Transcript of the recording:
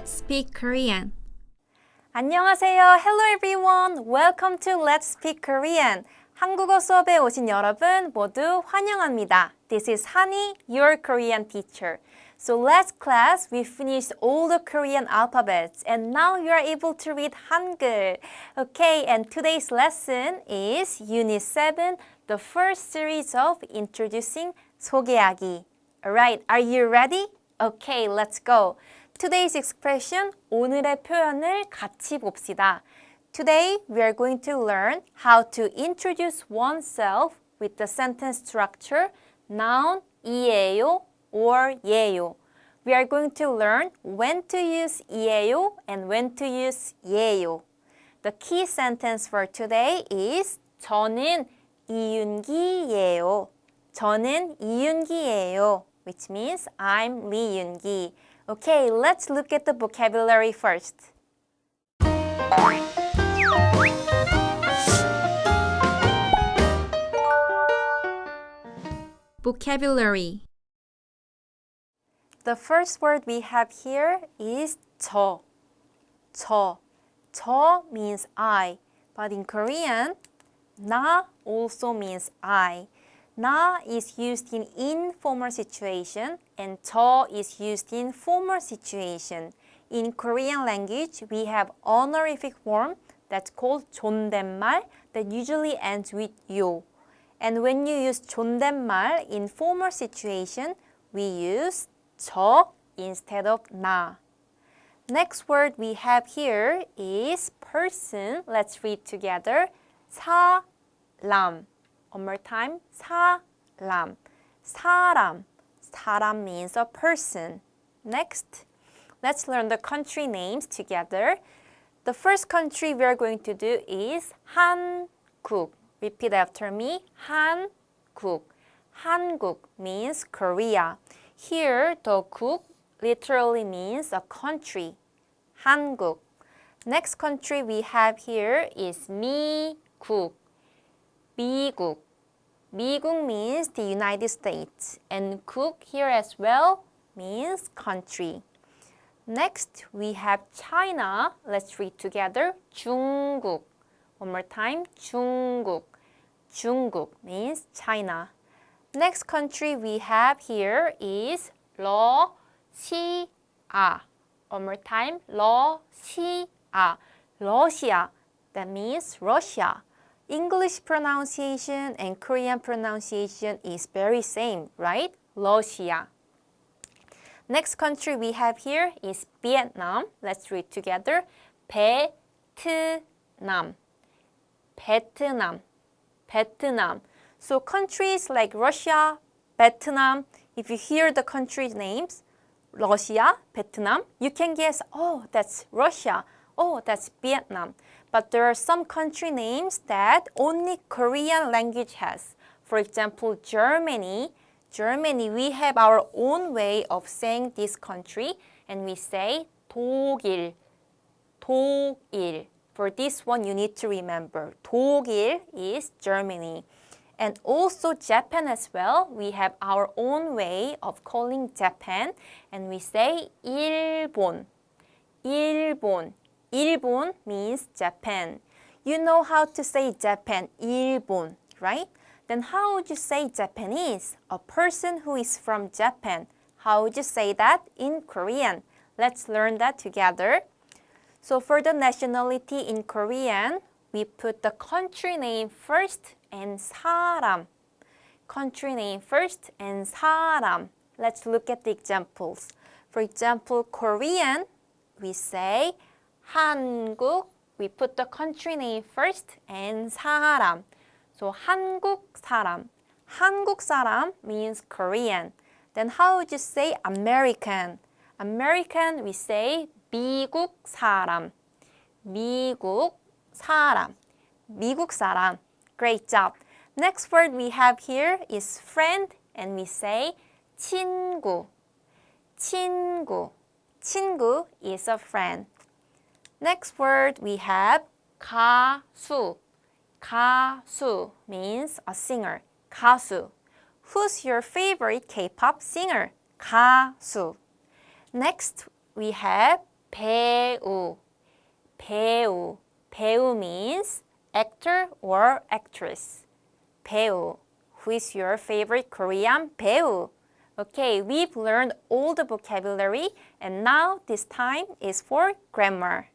Let's speak Korean. 안녕하세요. Hello everyone. Welcome to Let's Speak Korean. 한국어 수업에 오신 여러분 모두 환영합니다. This is Hani, your Korean teacher. So last class we finished all the Korean alphabets and now you are able to read Hangul. Okay, and today's lesson is Unit 7, the first series of introducing 소개하기. Alright, are you ready? Okay, let's go. Today's expression, 오늘의 표현을 같이 봅시다. Today, we are going to learn how to introduce oneself with the sentence structure, noun, 이에요 or 예요. We are going to learn when to use 이에요 and when to use 예요. The key sentence for today is 저는 이윤기예요. 저는 이윤기예요, which means I'm Lee Yoon-gi. Okay, let's look at the vocabulary first. Vocabulary. The first word we have here is 저. 저. 저 means I, but in Korean, 나 also means I. 나 is used in informal situation and 저 is used in formal situation. In Korean language, we have honorific form that's called 존댓말 that usually ends with 요. And when you use 존댓말 in formal situation, we use 저 instead of 나. Next word we have here is person. Let's read together. 사람. One more time. 사람. 사람. 사람 means a person. Next, let's learn the country names together. The first country we are going to do is 한국. Repeat after me. 한국. 한국 means Korea. Here, the 국 literally means a country. 한국. Next country we have here is 미국. 미국. 미국 means the United States. And 국 here as well means country. Next, we have China. Let's read together. 중국. One more time. 중국. 중국 means China. Next country we have here is 러시아. One more time. 러시아. Russia. That means Russia. English pronunciation and Korean pronunciation is very same, right? Russia. Next country we have here is Vietnam. Let's read together. 베트남. 베트남. 베트남. So countries like Russia, Vietnam, if you hear the country names, Russia, Vietnam, you can guess, oh, that's Russia. Oh, that's Vietnam. But there are some country names that only Korean language has. For example, Germany. Germany, we have our own way of saying this country, and we say 독일. 독일. For this one, you need to remember, 독일 is Germany. And also Japan as well, we have our own way of calling Japan, and we say 일본. 일본. 일본 means Japan. You know how to say Japan, 일본, right? Then how would you say Japanese? A person who is from Japan. How would you say that in Korean? Let's learn that together. So for the nationality in Korean, we put the country name first and 사람. Country name first and 사람. Let's look at the examples. For example, Korean, we say 한국. We put the country name first and 사람. So 한국 사람. 한국 사람 means Korean. Then how would you say American? American, we say 미국 사람. 미국 사람. 미국 사람. Great job. Next word we have here is friend, and we say 친구. 친구. 친구 is a friend. Next word we have 가수. 가수 means a singer. 가수. Who's your favorite K-pop singer? 가수. Next we have 배우, 배우. 배우 means actor or actress. 배우. Who is your favorite Korean 배우? Okay, we've learned all the vocabulary and now this time is for grammar.